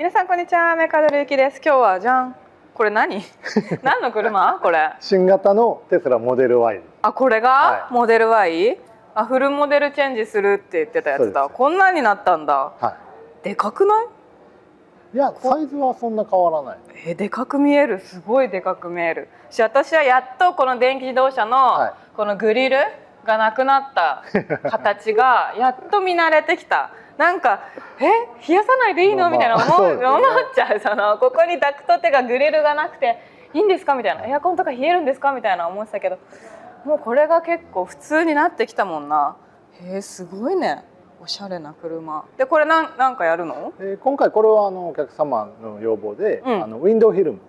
皆さんこんにちは、メカドルゆきです。今日はじゃん。これ何？何の車？これ。新型のテスラモデル Y。あ、これが、はい、モデル Y？あ、フルモデルチェンジするって言ってたやつだ。こんなになったんだ。はでかくない？いや、サイズはそんな変わらない。でかく見える。すごいでかく見える。私はやっとこの電気自動車のこのグリルがなくなった形がやっと見慣れてきた。なんか冷やさないでいいのみたいな思っちゃう。ここにダクトっていうかグリルがなくていいんですかみたいな、エアコンとか冷えるんですかみたいな思ってたけど、もうこれが結構普通になってきたもんな。すごいね。おしゃれな車で、これなんかやるの？今回これはお客様の要望で、ウィンドウフィルム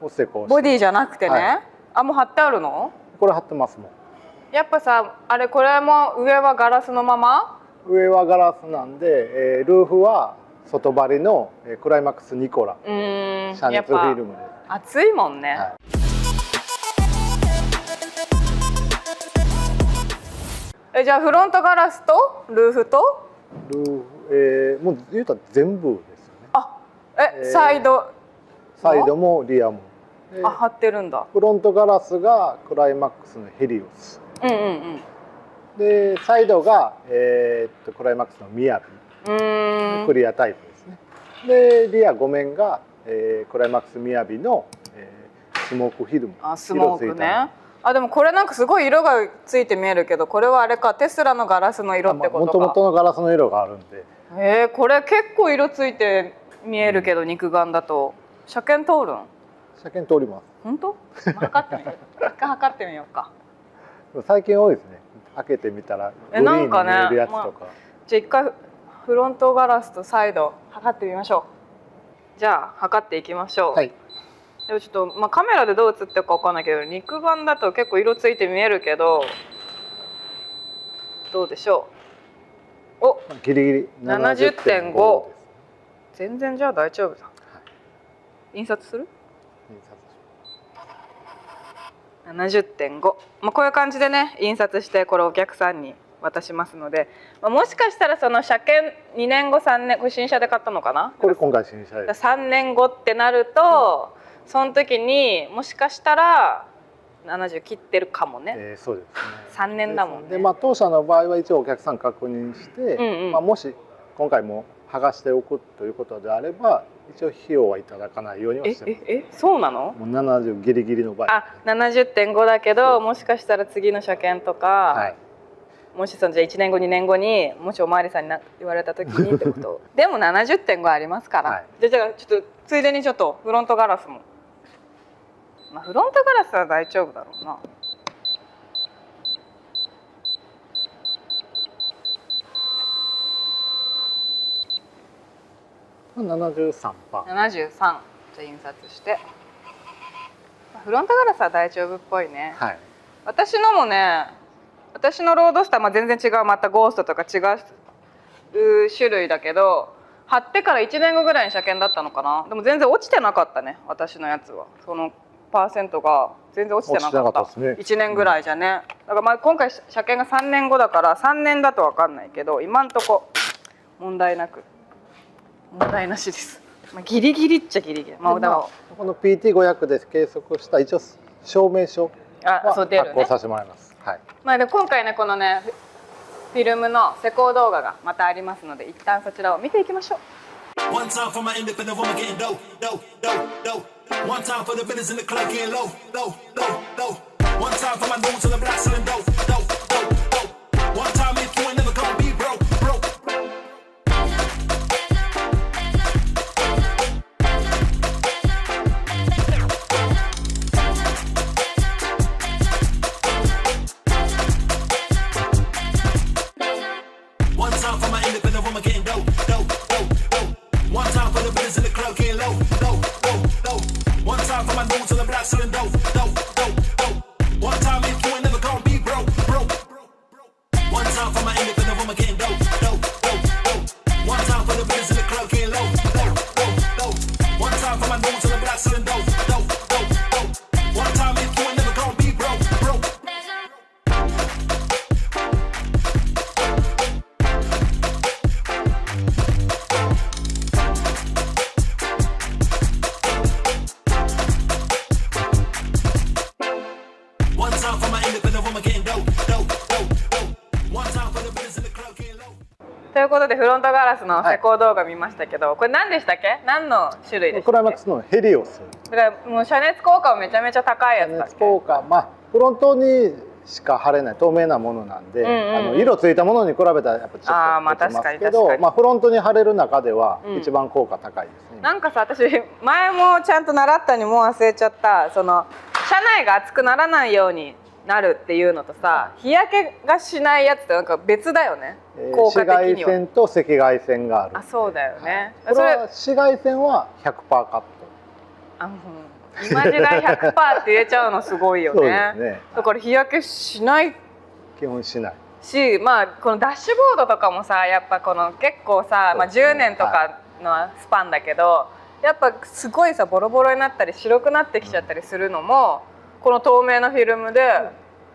を施工して、ボディじゃなくてね、あ、もう貼ってあるの？これ貼ってますもん。やっぱさ、あれこれも上はガラスのまま？上はガラスなんで、ルーフは外張りのクライマックスニコラ遮熱フィルムで。暑いもんね。じゃあフロントガラスとルーフともう言うたら全部ですよね。あ、サイドもリアも貼ってるんだ。フロントガラスがクライマックスのヘリオス、でサイドが、クライマックスのミヤビクリアタイプですね。でリア5面が、クライマックスミヤビの、スモークフィルム。スモークね。でもこれなんかすごい色がついて見えるけど、これはあれか、テスラのガラスの色ってことか。もともとのガラスの色があるんで。これ結構色ついて見えるけど、肉眼だと車検通るん？車検通ります。本当？測ってみる。一回測ってみようか。最近多いですね。開けてみたらグリーンに見えるやつとか。じゃあ一回フロントガラスとサイド測ってみましょう。じゃあ測っていきましょう。はい。でもちょっと、カメラでどう映ってるか分かんないけど、肉眼だと結構色ついて見えるけど、どうでしょう。お、ギリギリ 70.5。全然じゃあ大丈夫だ。印刷する？70.5。こういう感じでね、印刷してこれお客さんに渡しますので、もしかしたらその車検2年後3年、これ新車で買ったのかな？これ今回新車です。3年後ってなると、その時にもしかしたら70切ってるかもね。そうですね。3年だもんね。で、当社の場合は一応お客さん確認して、もし今回も剥がしておくということであれば、一応費用はいただかないようにはしてます。そうなの？もう70ギリギリの場合。70.5だけど、もしかしたら次の車検とか、もしじゃあ1年後2年後にもしおまわりさんに言われた時にってことでも70.5ありますから、じゃあちょっとついでにちょっとフロントガラスも、フロントガラスは大丈夫だろうな。73%。73。じゃあ印刷して。フロントガラスは大丈夫っぽいね。私のもね、私のロードスター、全然違う、またゴーストとか違う種類だけど、貼ってから1年後ぐらいに車検だったのかな。でも全然落ちてなかったね、私のやつは。そのパーセントが全然落ちてなかった。1年ぐらいじゃね。だから今回車検が3年後だから、3年だと分かんないけど、今んとこ問題なしです。ギリギリっちゃギリギリ。この PT500 で計測した一応証明書は発行させてもらいます。で今回ね、このねフィルムの施工動画がまたありますので、一旦そちらを見ていきましょう。ことでフロントガラスの施工動画見ましたけど、これ何でしたっけ？何の種類でしたっけ？クライマックスのヘリオス。だからもう遮熱効果もめちゃめちゃ高いやつだっけ？遮熱効果、まあフロントにしか貼れない透明なものなんで、色ついたものに比べたらやっぱちょっと落ちますけど、まあフロントに貼れる中では一番効果高いですね。なんかさ、私前もちゃんと習ったにも忘れちゃった、その車内が熱くならないようになるっていうのとさ、日焼けがしないやつってなんか別だよね、効果的には。紫外線と赤外線がある。あ、そうだよね。これは紫外線は 100% カット。今時代 100% って言えちゃうのすごいよね。そうですね。だから日焼けしない基本しないし、まあこのダッシュボードとかもさ、やっぱこの結構さ、まあ、10年とかのスパンだけど、やっぱすごいさボロボロになったり白くなってきちゃったりするのも、この透明なフィルムで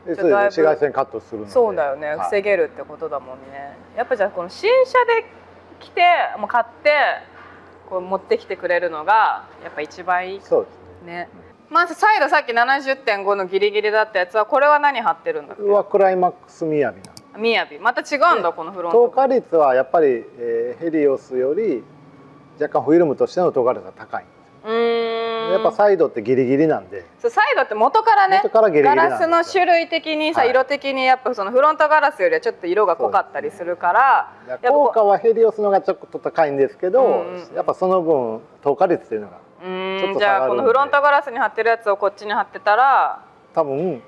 紫外線カットするので。そうだよね、防げるってことだもんね。やっぱじゃあこの新車で来てもう買ってこう持ってきてくれるのがやっぱ一番いい。そうですね。まずサイドさっき 70.5 のギリギリだったやつは、これは何貼ってるんだっけ？はクライマックスみやびな。みやびまた違うんだ、このフロント。透過率はやっぱり、ヘリオスより若干フィルムとしての透過率が高いんですよ。やっぱサイドってギリギリなんで。そう、サイドって元からね、ガラスの種類的にさ、色的にやっぱそのフロントガラスよりはちょっと色が濃かったりするから、効果はヘリオスのがちょっと高いんですけど、やっぱその分透過率っていうのがじゃあこのフロントガラスに貼ってるやつをこっちに貼ってたら多分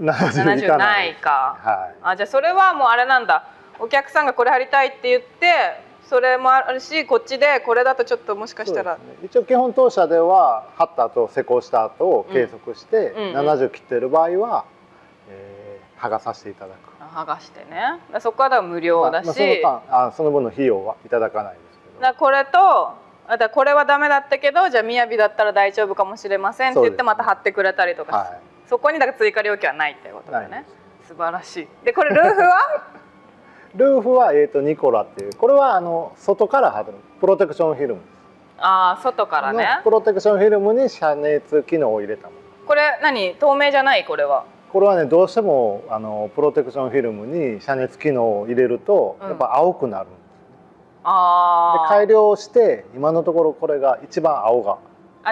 70いかないか。あ、じゃあそれはもうあれなんだ、お客さんがこれ貼りたいって言ってそれもあるし、こっちでこれだとちょっともしかしたら、一応基本当社では貼った後施工した後を計測して、70切ってる場合は、剥がさせていただく。剥がしてね。そこはだから無料だし、その分の費用はいただかないですけど。だこれとだこれはダメだったけど、じゃあみやびだったら大丈夫かもしれませんって言ってまた貼ってくれたりとか、そこにだから追加料金はないっていうことだね。素晴らしい。でこれルーフはルーフはニコラっていう、これは外から貼るプロテクションフィルムです。ああ、外からね。プロテクションフィルムに遮熱機能を入れたもの。これ何、透明じゃない？これはね、どうしてもプロテクションフィルムに遮熱機能を入れるとやっぱ青くなるんです。で改良して今のところこれが一番青が。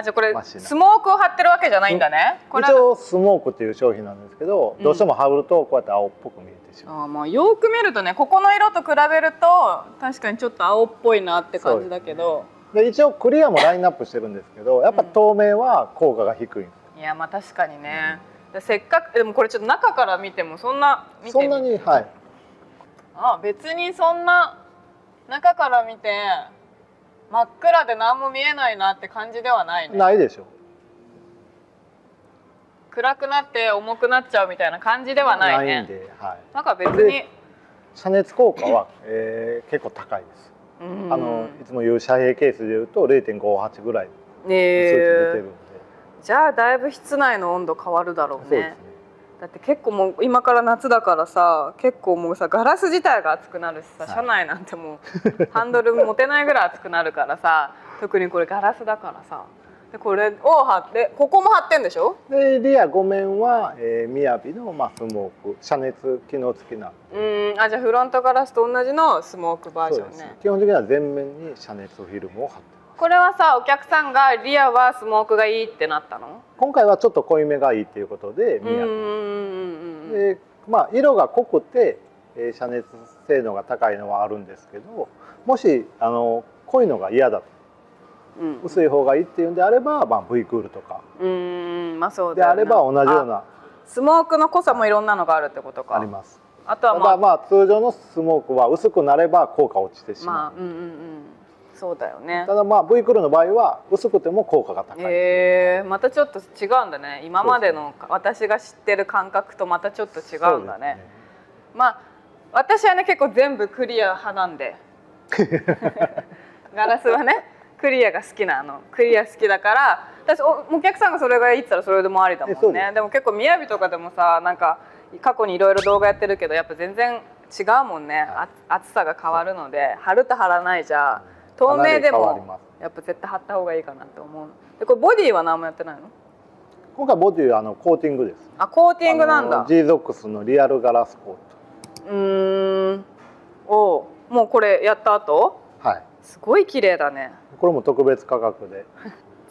じゃあこれスモークを貼ってるわけじゃないんだね。一応スモークっていう商品なんですけど、どうしても貼るとこうやって青っぽく見えてしまう。まあよく見るとね、ここの色と比べると確かにちょっと青っぽいなって感じだけど、で一応クリアもラインナップしてるんですけど、やっぱ透明は効果が低いんです。いやまあ確かにね。せっかくでもこれちょっと中から見てもそんなに別にそんな中から見て真っ暗で何も見えないなって感じではないね。ないでしょ。暗くなって重くなっちゃうみたいな感じではないね。ないんで、なんか別に遮熱効果は、結構高いです。いつも言う遮蔽ケースでいうと 0.58 ぐらい数値出てるんで、じゃあだいぶ室内の温度変わるだろうね。だって結構もう今から夏だからさ、結構もうさガラス自体が熱くなるしさ、車内なんてもうハンドル持てないぐらい熱くなるからさ、特にこれガラスだからさ、でこれを貼って、ここも貼ってんでしょ。でリア5面はみやびのスモーク遮熱機能付きな。じゃあフロントガラスと同じのスモークバージョンね。基本的には全面に遮熱フィルムを貼って。これはさ、お客さんがリアはスモークがいいってなったの？今回はちょっと濃いめがいいっていうことでみやびで、色が濃くて遮熱性能が高いのはあるんですけど、もし濃いのが嫌だと、薄い方がいいっていうんであれば、V クールとかそうであれば同じようなスモークの濃さもいろんなのがあるってことか。あります。あとは通常のスモークは薄くなれば効果落ちてしまう。そうだよね。ただV クールの場合は薄くても効果が高い。またちょっと違うんだね。今までの私が知ってる感覚とまたちょっと違うんだね。私はね結構全部クリア派なんでガラスはねクリアが好きなクリア好きだから、私お客さんがそれがいいって言ったらそれでもありだもんね。でも結構みやびとかでもさ、なんか過去にいろいろ動画やってるけど、やっぱ全然違うもんね。厚さが変わるので、貼ると貼らないじゃ透明でもやっぱ絶対貼った方がいいかなって思う。でこれボディは何もやってないの？今回ボディはコーティングです。コーティングなんだ。G-ZOXのリアルガラスコート。ももうこれやった後、はい、すごい綺麗だね。これも特別価格で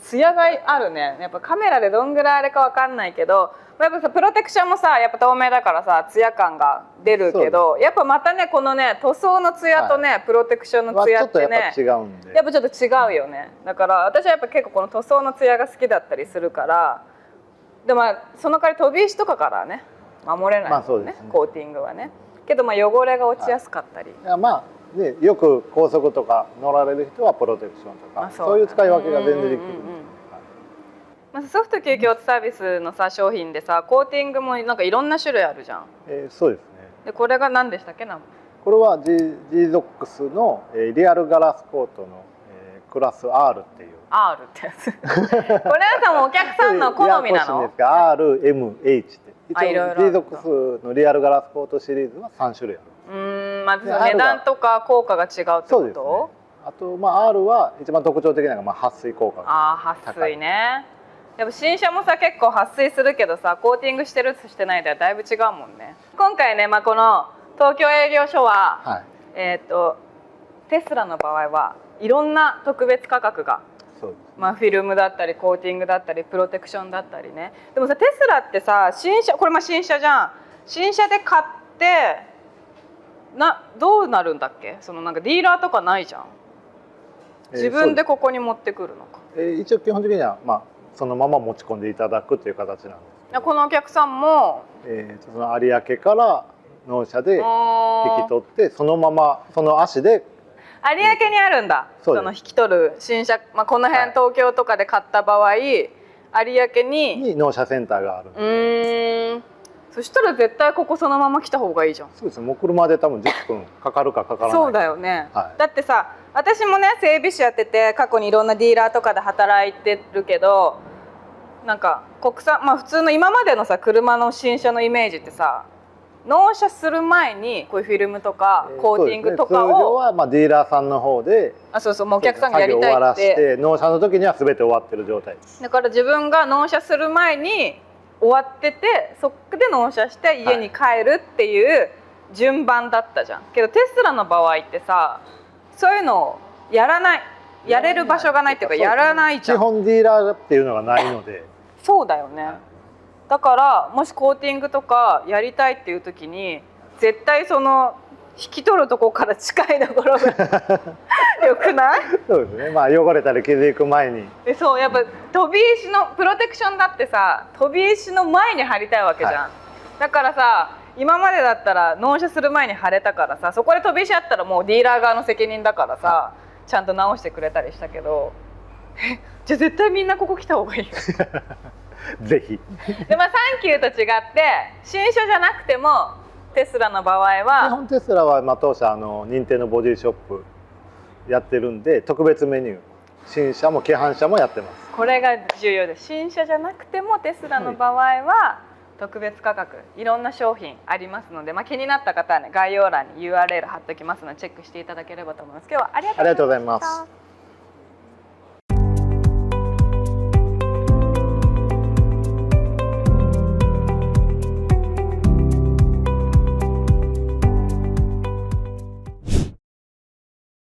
艶があるね。やっぱカメラでどんぐらいあれかわかんないけど、やっぱさプロテクションもさやっぱ透明だからさ艶感が出るけど、やっぱまたねこのね塗装の艶とね、はい、プロテクションの艶ってねちょっとやっぱ違うんで、やっぱちょっと違うよね。だから私はやっぱ結構この塗装の艶が好きだったりするから、でもその代わり飛び石とかからね守れないもんね、コーティングはね。けど汚れが落ちやすかったり、はい、いやまあね、よく高速とか乗られる人はプロテクションとか、そういう使い分けが全然できる。ソフト救急サービスのさ商品でさコーティングもなんかいろんな種類あるじゃん。そうですね。でこれが何でしたっけな。これは G-ZOX のリアルガラスコートのクラス R っていう。R ってやつ。これはさもうお客さんの好みなの？R、M、H って。一応 G-ZOX のリアルガラスコートシリーズは3種類ある。まず値段とか効果が違うってこと？そうですね。あとR は一番特徴的なのが撥水効果が高い。撥水ね。やっぱ新車もさ結構撥水するけどさコーティングしてるとしてないではだいぶ違うもんね。今回ね、この東京営業所は、はい、テスラの場合はいろんな特別価格が、そうですね、フィルムだったりコーティングだったりプロテクションだったりね。でもさテスラってさ新車、これ新車じゃん。新車で買ってどうなるんだっけ？そのなんかディーラーとかないじゃん。自分でここに持ってくるのか。一応基本的にはそのまま持ち込んでいただくという形なんです。このお客さんも、その有明から納車で引き取ってそのままその足で有明にあるんだ。その引き取る新車、この辺、はい、東京とかで買った場合有明に納車センターがあるんで。そしたら絶対ここそのまま来た方がいいじゃん。そうですね。もう車で多分10分かかるかかからない。そうだよね。はい、だってさ私もね整備士やってて過去にいろんなディーラーとかで働いてるけど、なんか国産普通の今までのさ車の新車のイメージってさ納車する前にこういうフィルムとかコーティングとかを、通常はディーラーさんの方でもうお客さんがやりたいって作業終わらせて納車の時には全て終わってる状態です。だから自分が納車する前に終わっててそこで納車して家に帰るっていう順番だったじゃん。けどテスラの場合ってさそういうのをやらない、やれる場所がないっていうかやらないじゃん。基本ディーラーっていうのがないので。そうだよね。だからもしコーティングとかやりたいっていう時に絶対その引き取るとこから近いところがよくない？そうですね。汚れたり傷いく前に。そうやっぱ飛び石のプロテクションだってさ飛び石の前に貼りたいわけじゃん。はい、だからさ今までだったら納車する前に貼れたからさそこで飛び石あったらもうディーラー側の責任だからさ、はい、ちゃんと直してくれたりしたけどじゃあ絶対みんなここ来た方がいいよ。ぜひ。でサンキューと違って新車じゃなくてもテスラの場合は基本テスラは当社認定のボディショップやってるんで特別メニュー新車も規範車もやってます。これが重要です。新車じゃなくてもテスラの場合は特別価格いろんな商品ありますので、気になった方はね概要欄に URL 貼っておきますのでチェックしていただければと思います。今日はありがとうございました。